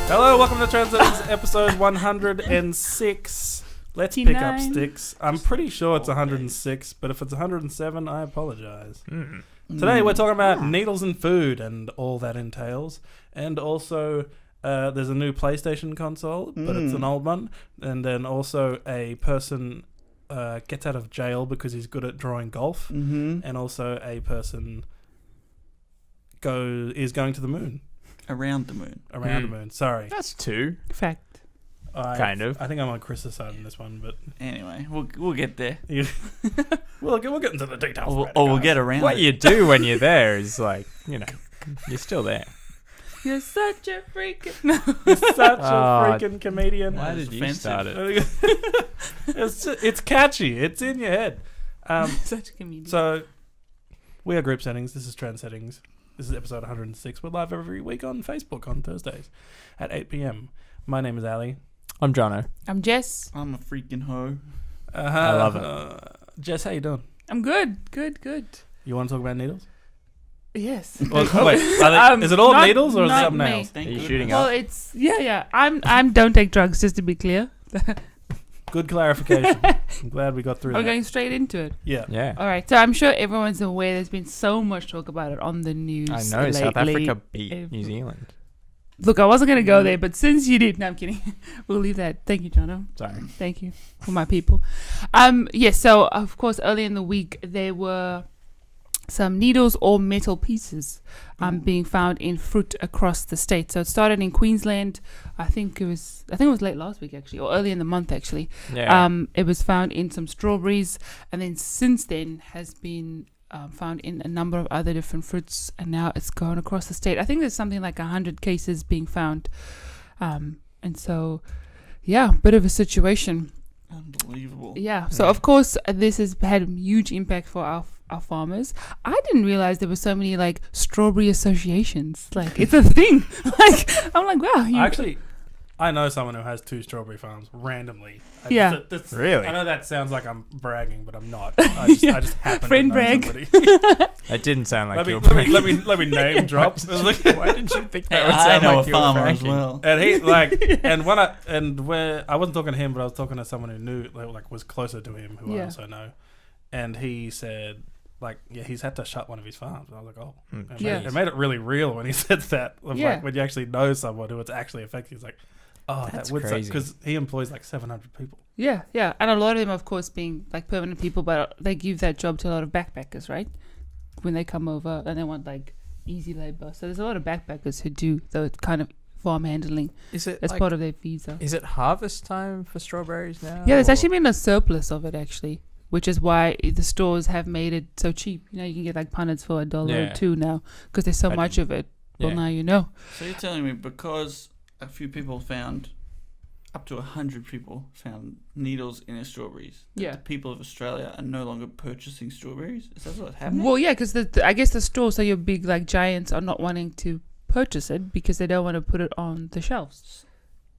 Hello, welcome to Transcendence episode 106. Let's pick up sticks. I'm pretty sure it's 106, but if it's 107, I apologize. Today we're talking about needles and food and all that entails. And also, there's a new PlayStation console, but it's an old one. And then also a person gets out of jail because he's good at drawing golf. And also a person is going to the moon. Around the moon. Around the moon, sorry. That's two. Fact. Kind of. I think I'm on Chris's side in this one, but anyway, we'll get there. we'll get into the details. We'll get around. What you do when you're there is like, you're still there. You're such a freaking. You're such a freaking comedian. Why did you start it? It's catchy. It's in your head. Such a comedian. So, we are Group Settings. This is Trend Settings. This is episode 106. We're live every week on Facebook on Thursdays at 8 p.m. My name is Ali. I'm Jono. I'm Jess. I'm a freaking hoe. I love it. Jess, how you doing? I'm good. Good. You want to talk about needles? Yes. Well, wait, is it all needles or is it something else? Are you shooting Well, up? it's yeah. I'm don't take drugs, just to be clear. Good clarification. I'm glad we got through We're that. going straight into it. Yeah. All right. So I'm sure everyone's aware. There's been so much talk about it on the news. I know, South lately. Africa beat New Zealand. Look, I wasn't going to go there, but since you did, no, I'm kidding. We'll leave that. Thank you, Jono. Sorry. Thank you for my people. Yes, so of course, early in the week, there were some needles or metal pieces being found in fruit across the state. So it started in Queensland. I think it was late last week, actually, or early in the month, actually. Yeah. It was found in some strawberries, and then since then has been found in a number of other different fruits, and now it's gone across the state. I think there's something like 100 cases being found. And so, yeah, bit of a situation. Unbelievable. Yeah. So, of course, this has had a huge impact for our farmers. I didn't realize there were so many, like, strawberry associations. Like, it's a thing. Like, I'm like, wow. Actually, I know someone who has 2 strawberry farms randomly. Really? I know that sounds like I'm bragging, but I'm not. I just happen Friend to know brag. somebody. That didn't sound like you were let me name drop. Why didn't you think that would I sound know like a you were farmer as bragging? well. And he I wasn't talking to him, but I was talking to someone who knew, like was closer to him, who I also know, and he said, like, yeah, he's had to shut one of his farms. And I was like, oh, it made it really real when he said that. Like, when you actually know someone who it's actually affecting, he's like, oh, that's that would crazy. because he employs like 700 people. Yeah. And a lot of them, of course, being, like, permanent people, but they give that job to a lot of backpackers, right? When they come over and they want, like, easy labor. So there's a lot of backpackers who do the kind of farm handling Is it as part of their visa. Is it harvest time for strawberries now? Yeah, there's actually been a surplus of it, actually, which is why the stores have made it so cheap. You know, you can get like punnets for $1 or $2 now because there's so much of it. Well, now you know. So you're telling me because a few people found, up to 100 people found needles in their strawberries, the people of Australia are no longer purchasing strawberries? Is that what's happening? Well, yeah, because I guess the stores, so your big like giants, are not wanting to purchase it because they don't want to put it on the shelves.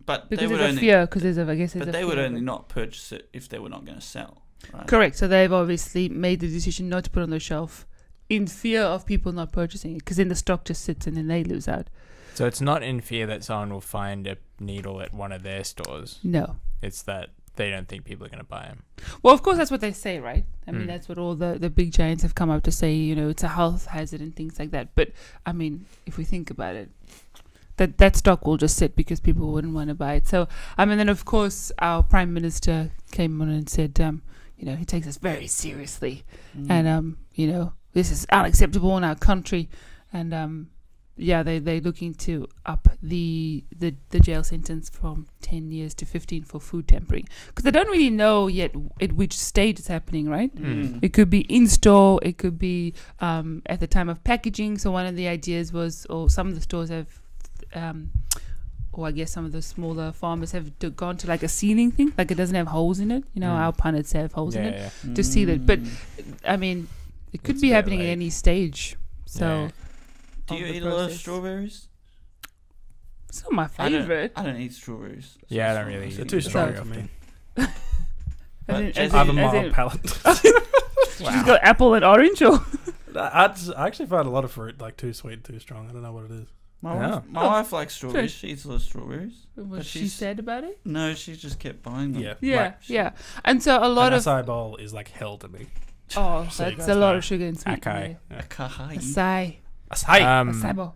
But Because they would there's only, a fear. Because there's a, I guess there's but a they fear would of only it. not purchase it if they were not going to sell. Right? Correct. So they've obviously made the decision not to put it on the shelf in fear of people not purchasing it, because then the stock just sits and then they lose out. So it's not in fear that someone will find a needle at one of their stores. No. It's that they don't think people are going to buy them. Well, of course, that's what they say, right? I mean, that's what all the big giants have come up to say, you know, it's a health hazard and things like that. But, I mean, if we think about it, that stock will just sit because people wouldn't want to buy it. So, and then, of course, our Prime Minister came on and said, you know, he takes us very seriously. And, you know, this is unacceptable in our country. And, they're looking to up the jail sentence from 10 years to 15 for food tampering, because they don't really know yet at which stage it's happening, right? It could be in store, it could be at the time of packaging. So one of the ideas was, or some of the stores have, or I guess some of the smaller farmers have gone to like a sealing thing, like it doesn't have holes in it. You know, our punnets have holes in it to seal it. But I mean, it could be happening at any stage. So. Do you eat a lot of strawberries? It's not my favorite. I don't eat strawberries. Yeah, I don't really eat They're too strong for me. I have a mild palate. She's got apple and orange, or I actually find a lot of fruit like too sweet, too strong. I don't know what it is. My wife likes strawberries. She eats a lot of strawberries. Was she sad about it? No, she just kept buying them. Yeah. And so a lot an of acai bowl is like hell to me. Oh, So that's a lot of sugar and sweet. Acai. Acai. Acai. bowl.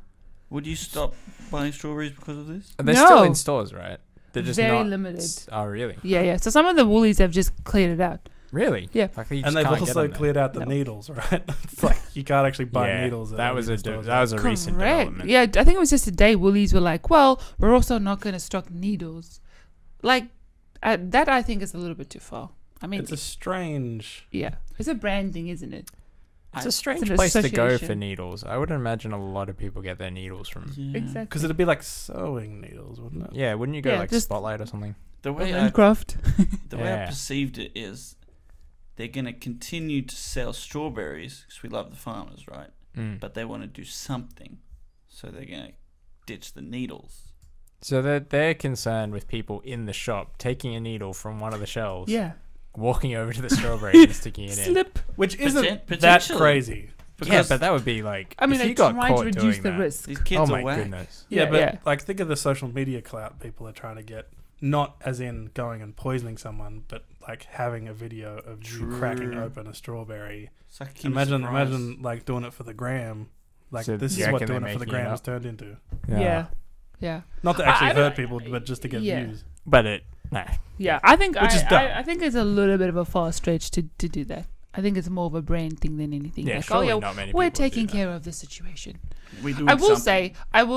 Would you stop buying strawberries because of this? They're No. still in stores, right? They're just Very not limited. Oh, really? Yeah. So some of the Woolies have just cleared it out. Really? Yeah. Like, you And just they've can't get also them there. cleared out the No. needles, right? It's like you can't actually buy Yeah, needles. that was a recent Correct. development. Yeah, I think it was just a day Woolies were like, well, we're also not going to stock needles. Like, that I think is a little bit too far. I mean, It's a strange. yeah. It's a brand thing, isn't it? It's a strange It's an place to go for association. needles. I would imagine a lot of people get their needles from. Yeah. Exactly. Because it'd be like sewing needles, wouldn't it? Yeah, wouldn't you go Yeah, like just- Spotlight or something? The way I Minecraft. I perceived it is they're going to continue to sell strawberries because we love the farmers, right? Mm. But they want to do something. So they're going to ditch the needles. So they're concerned with people in the shop taking a needle from one of the shelves, Yeah. walking over to the strawberry and sticking it in. Slip. Which isn't that potentially. crazy. Yeah, but that would be like I mean, if I you got try caught to reduce doing the that. risk. These kids Oh are my whack. goodness! Yeah, Yeah, but yeah. like think of the social media clout people are trying to get. Not as in going and poisoning someone, but like having a video of you True. cracking open a strawberry. It's like Kinder Surprise. Imagine like doing it for the gram. Like So this you is what reckon doing they're it for the making it gram has up? turned into. Yeah. Not to I actually don't- hurt people, but just to get yeah. views. But Yeah. I think Which is dumb. I think it's a little bit of a far stretch to do that. I think it's more of a brand thing than anything. yeah, like, surely oh yeah, not many we're people do taking that. care of the situation. We do I will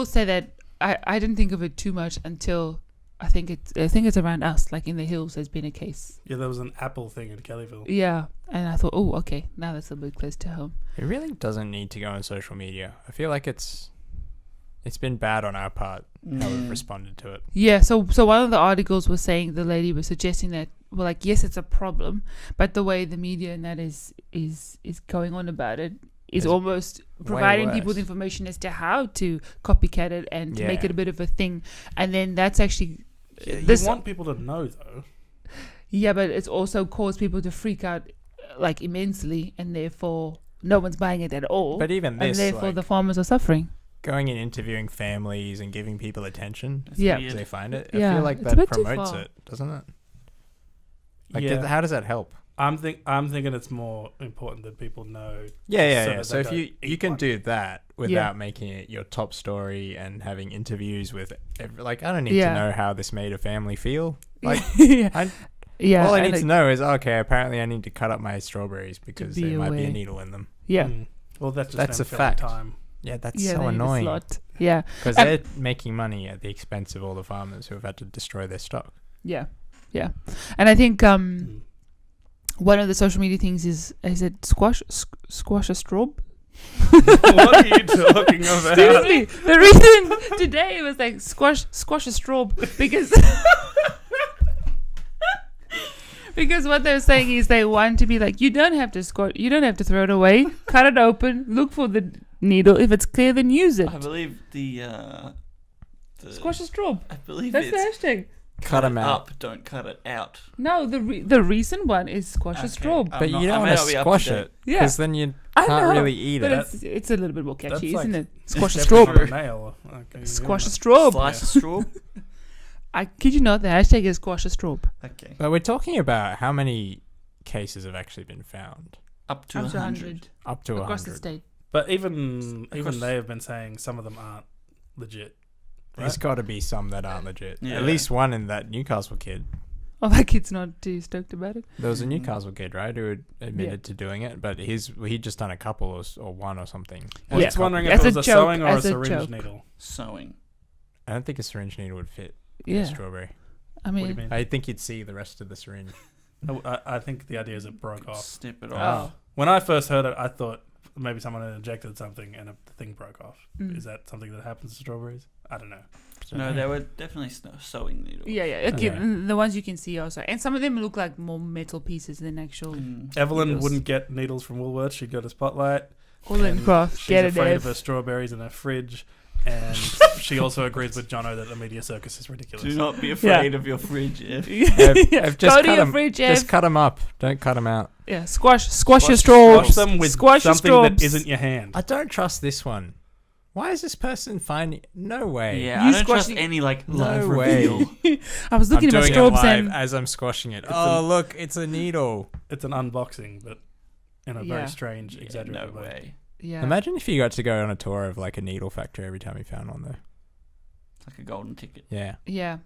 say that I didn't think of it too much until I think it's around us, like in the hills. There's been a case. Yeah, there was an Apple thing in Kellyville. Yeah, and I thought, oh, okay, now that's a bit close to home. It really doesn't need to go on social media. I feel like it's been bad on our part how we've responded to it. Yeah, so one of the articles was saying the lady was suggesting that, well, like, yes, it's a problem, but the way the media and that is going on about it is It's almost way providing people worse. with information as to how to copycat it and to make Yeah. it a bit of a thing, and then that's actually Yeah, you this. want people to know though. Yeah, but it's also caused people to freak out like immensely, and therefore no one's buying it at all. But even and this, therefore like, the farmers are suffering. going and interviewing families and giving people attention, Yeah. as they find it, Yeah, I feel like it's a that bit too promotes far. it, doesn't it? Like, Yeah. how does that help? I'm thinking it's more important that people know. Yeah. that So they if don't you eat can one. do that without making it your top story and having interviews with, like, I don't need Yeah. to know how this made a family feel. Like, yeah, all I and need like- to know is, okay, apparently I need to cut up my strawberries because be there might be a aware. needle in them. yeah, Well, that's just That's them a filling fact. Time. Yeah, that's yeah, so they need a annoying slot. Yeah, because Um, they're making money at the expense of all the farmers who have had to destroy their stock. yeah, and I think Mm. one of the social media things is it squash a straw? What are you talking about? Seriously, the reason today it was like squash a straw because because what they're saying is they want to be like, you don't have to throw it away, cut it open, look for the needle. If it's clear, then use it. I believe the Squash a straw. I believe That's the it's hashtag. Cut 'em it out. up, don't cut it out. No, the recent one is squash a Okay. straw. But not- you I don't may want not to be up squash to it date. Yeah. because then you I can't know, really eat but it. it's a little bit more catchy, That's isn't like- it? Squash a Stepping straw. on a nail. Okay, Squash a yeah. straw. Slice a straw. I kid you not, the hashtag is squash a straw. Okay. But we're talking about how many cases have actually been found. Up to Up to 100. Up to across the 100. state. But even Across- they have been saying some of them aren't legit. There's got to be some that aren't legit. Yeah. At least one in that Newcastle kid. Oh, that kid's not too stoked about it. There was a Mm. Newcastle kid, right, who had admitted to doing it, but he'd just done a couple or one or something. I was Yeah. just wondering As if it a was a joke, sewing or a as a syringe joke. needle. Sewing. I don't think a syringe needle would fit a Yeah, strawberry. I What do you mean, mean? I think you'd see the rest of the syringe. I think the idea is it broke off. Snip it Oh. off. When I first heard it, I thought maybe someone had injected something and the thing broke off. Mm. Is that something that happens to strawberries? I don't know. No, there were definitely sewing needles. yeah. Okay, Yeah. the ones you can see also, and some of them look like more metal pieces than actual. Evelyn Needles. wouldn't get needles from Woolworths. She'd go to Spotlight. Holland and Craft, She's get it, afraid of Ev. her strawberries in her fridge. And she also agrees with Jono that the media circus is ridiculous. Do not be afraid of your fridge. If I've just Go to cut your 'em- fridge, Just Ev. cut them up. Don't cut them out. Yeah, squash your straws. Wash them with Squash your something that straws. isn't your hand. I don't trust this one. Why is this person finding? No way. Yeah, You I don't trust squashing- any like No live way. reveal. I was looking I'm at my doing it strobes live and as I'm squashing it. It's Look, it's a needle. It's an unboxing, but in a Yeah. very strange, Yeah, exaggerated no way. way. yeah. Imagine if you got to go on a tour of like a needle factory every time you found one, though. It's like a golden ticket. Yeah. Yeah.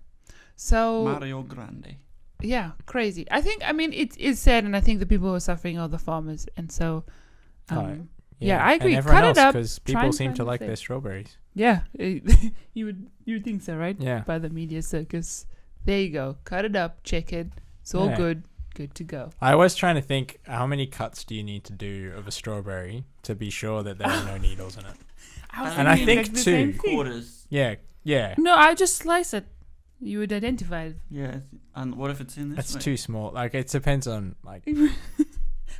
So Mario Grande. yeah, crazy. I mean, it's sad, and I think the people who are suffering are the farmers, and so. Right. Yeah, I agree. And everyone Cut it else, up, because try people and seem find to the like thing. their strawberries. Yeah, you would think so, right? Yeah. By the media circus. There you go. Cut it up. Check it. It's all Yeah. good. Good to go. I was trying to think, how many cuts do you need to do of a strawberry to be sure that there are no needles in it? And I thinking think the same too- thing. Quarters. Yeah. Yeah. No, I just slice it. You would identify it. Yeah. And what if it's in this? That's way? too small. Like, it depends on, like,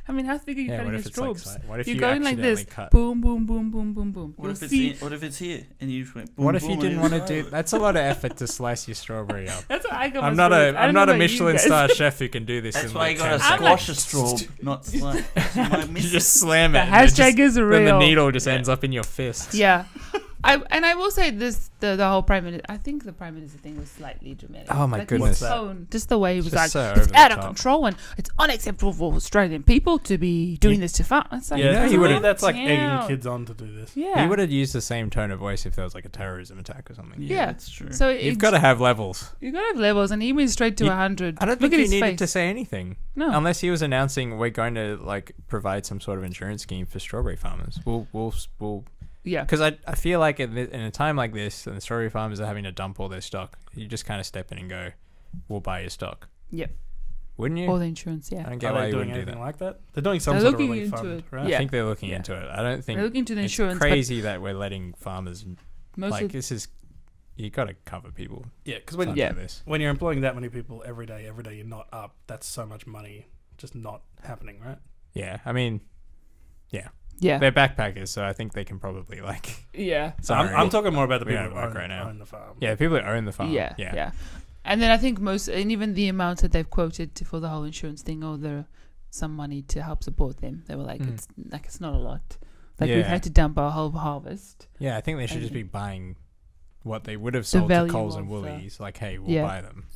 I mean, how thick are you yeah, cutting what your if it's like, strobes? what if You're you going like accidentally this. cut? Boom, boom, boom, boom, boom, boom. What You'll if it's see. what if it's here and you just went? Boom, What if you boom, didn't and want to it's- do? That's a lot of effort to slice your strawberry up. That's what I got. I'm my not strawberries. I I'm don't not know a about you Michelin guys. star chef who can do this. That's in why like you gotta 10 I'm squash seconds. a straw, not slice. You might You miss just it. slam it. The and it just- hashtag is real. Then the needle just Yeah. ends up in your fist. Yeah. I will say this, the whole Prime Minister, I think the Prime Minister thing was slightly dramatic. Oh my like goodness. His tone, just the way he was Just like, so it's over the out of top. control and it's unacceptable for Australian people to be doing this to farm. It's like, Yeah, Yeah, he he would've- that's like Damn. egging kids on to do this. Yeah. He would have used the same tone of voice if there was like a terrorism attack or something. Yeah. That's true. So You've got to have levels. you got to have levels, and he went straight to You- 100. I don't Look think at he his needed face. to say anything. No. Unless he was announcing we're going to like provide some sort of insurance scheme for strawberry farmers. We'll Yeah. because I feel like in a time like this, and the strawberry farmers are having to dump all their stock, you just kind of step in and go, "We'll buy your stock." Yep. Wouldn't you? All the insurance, I yeah. don't get Are why they you doing wouldn't do anything that. like that? They're doing some They're sort of looking relief into fund, it. right? Yeah. I think they're looking Yeah. into it. I don't think They're looking into the it's insurance. but crazy that we're letting farmers Most like of, this is. You got to cover people. Yeah, because when Something Yeah. like this. when you're employing that many people every day you're not up. That's so much money just not happening, right? Yeah, I mean, yeah. they're backpackers, so I think they can probably like. Yeah. So Sorry. I'm talking more about the We people don't who work own, right now. own the farm. Yeah, people that own the farm. Yeah, yeah. yeah. And then I think and even the amount that they've quoted for the whole insurance thing, some money to help support them. They were like, it's not a lot. Like we've Yeah. had to dump our whole harvest. Yeah, I think they should And- just be buying what they would have sold to value Coles and of, Woolies. Like, hey, we'll yeah. buy them.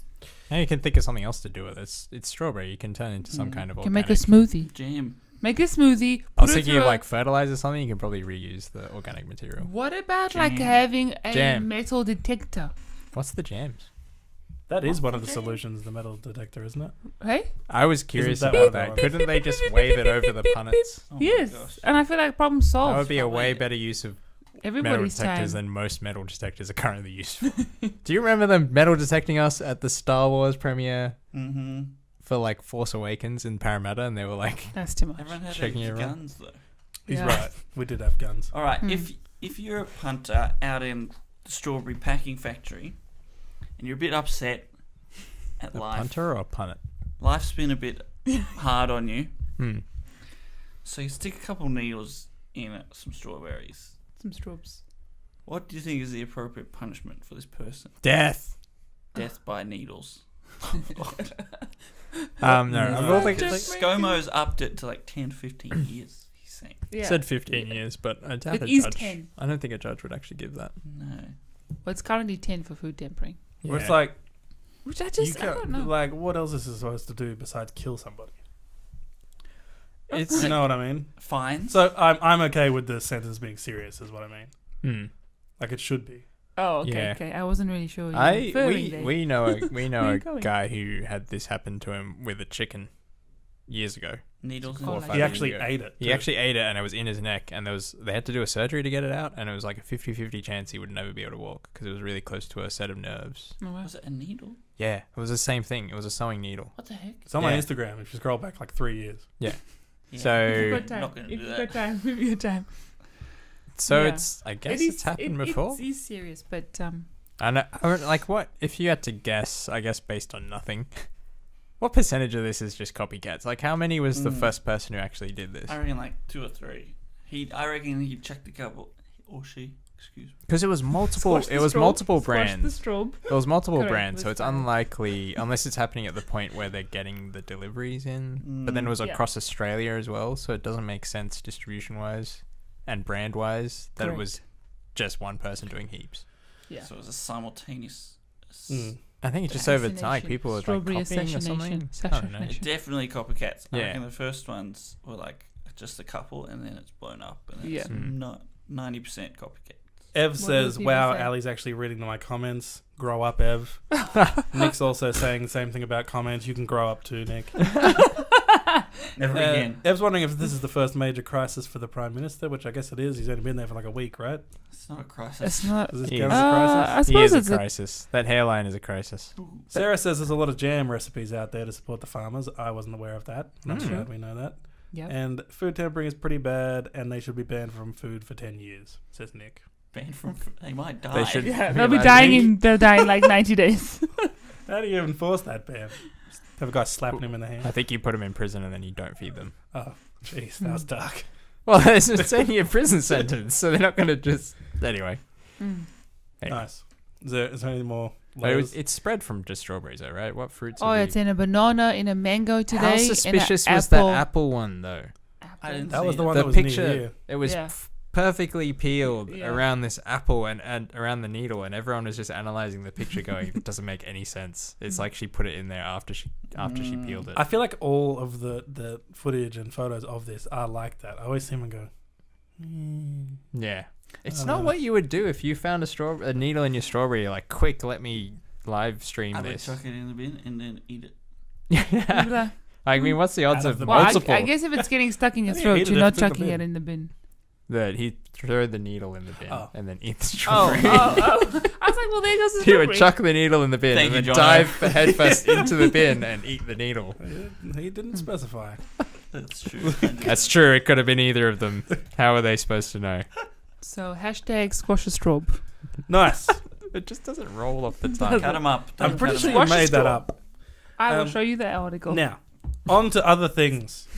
And you can think of something else to do with it. It's strawberry. You can turn it into some kind of You organic. can make a smoothie. Jam. Make a smoothie. I was put it thinking through of a- like fertilizer or something. You can probably reuse the organic material. What about like Jam. having a Jam. metal detector? What's the jams? That is one of the solutions, the metal detector, isn't it? Hey? I was curious that about what that. that was? Couldn't they just wave it over the punnets? Oh my Yes. gosh. And I feel like problem solved. That would be a Probably. way better use of metal Everybody's detectors time. than most metal detectors are currently used for. Do you remember them metal detecting us at the Star Wars premiere Mm-hmm. for like Force Awakens in Parramatta? And they were like, That's too much. Everyone had Checking their it around. guns though. He's Yeah. right. We did have guns. All right. Hmm. If you're a punter out in the strawberry packing factory, and you're a bit upset at a life, punter or a punnet? life's been a bit hard on you, Hmm. so you stick a couple needles in some strawberries. Some strobes. What do you think is the appropriate punishment for this person? Death. Death by needles. No, I will think Just it's ScoMo's upped it to like 10, 15 years. He's saying Yeah. said 15 years, but I doubt It a is judge. 10. I don't think a judge would actually give that. no. Well, it's currently 10 for food tampering. Where it's like, Which I you just, I don't can't, know. like, what else is it supposed to do besides kill somebody? It's You know what I mean? Fines. So I'm okay with the sentence being serious, is what I mean. Hmm. Like it should be. Oh, okay, Yeah. okay. I wasn't really sure. You were referring there. We know a Where are a you going? guy who had this happen to him with a chicken years ago. Needles. Oh, in like- it. He years actually ago. ate it. He too. actually ate it, and it was in his neck, and they had to do a surgery to get it out, and it was like a 50-50 chance he would never be able to walk because it was really close to a set of nerves. Oh, wow. Was it a needle? Yeah, it was the same thing. It was a sewing needle. What the heck? It's on my Yeah. Instagram. If you scroll back like 3 years. Yeah. So- If you've Not got time. Not gonna If do you've that. got time. If you've got time. So Yeah. I guess It it's is- happened before. It is serious, but I know, like what if you had to guess? I guess based on nothing. What percentage of this is just copycats? Like, how many was the Mm. first person who actually did this? I reckon like 2 or 3. I reckon he checked a couple, or she. Excuse me. Because it was multiple. squash the It was strobe, multiple squash brands. the strobe. There was multiple Correct, brands, so was it's fine. unlikely unless it's happening at the point where they're getting the deliveries in. But then it was Yeah. across Australia as well, so it doesn't make sense distribution wise and brand wise that it was just one person doing heaps. Yeah. So it was a simultaneous. I think it's just over time Assassination. people are like Strawberry copying or something. assassination. I don't know. Assassination. Definitely copycats. I Yeah. reckon the first ones were like just a couple, and then it's blown up, and it's Yeah. not 90% copycat. Ev What says, do people wow, say? Ali's actually reading my comments. Grow up, Ev. Nick's also saying the same thing about comments. You can grow up too, Nick. Never again. Ev's wondering if this is the first major crisis for the Prime Minister, which I guess it is. He's only been there for like a week, right? It's not a crisis. It's not. Is this He count is. as a crisis? I He suppose is it's a crisis. That hairline is a crisis. Sarah says there's a lot of jam recipes out there to support the farmers. I wasn't aware of that. Not Mm. glad we know that. Yep. And food tampering is pretty bad, and they should be banned from food for 10 years, says Nick. Banned from. They might die. They should. Yeah, I they'll be mean, dying in. They'll die in like 90 days. How do you enforce that ban? Just have a guy slapping him in the I hand? think you put them in prison and then you don't feed them. Oh, jeez, that was dark. Well, it's only a prison sentence, so they're not going to just. Anyway. Mm. Hey. Nice. Is there any more But layers? it's spread from just strawberries, though, right? What fruits? Oh, are it's in a banana, in a mango today. How in a suspicious was apple. that apple one, though? I didn't That see was the it. one The that was picture- near you. It was Yeah. perfectly peeled Yeah. around this apple and around the needle, and everyone was just analyzing the picture, going, "It doesn't make any sense." It's like she put it in there after she peeled it. I feel like all of the footage and photos of this are like that. I always see them and go, Yeah, it's I not don't know. what you would do if you found a needle in your strawberry. You're like, quick, let me live stream I would this. chuck it in the bin and then eat it. Yeah. I mean, what's the odds Out of of the Well, multiple? I guess if it's getting stuck in your Yeah, throat, eat it you're if not it's in the chucking it bin. in the bin. That he throw the needle in the bin Oh. and then eat the Oh, strawberry. I was like, well, there goes the He would strawberry. chuck the needle in the bin Thank and you, then Jono. dive headfirst into the bin and eat the needle. he didn't specify. That's true. That's true. It could have been either of them. How are they supposed to know? So hashtag squash a straub. Nice. It just doesn't roll off the tongue. Cut them up. I'm Don't pretty cut sure 'em you up. Wash made the that straw. up. I will Um, show you the article. Now, on to other things.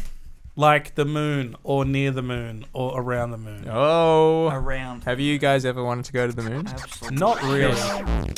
Like the moon, or near the moon, or around the moon. Oh. Around. Have you guys ever wanted to go to the moon? Absolutely. Not really.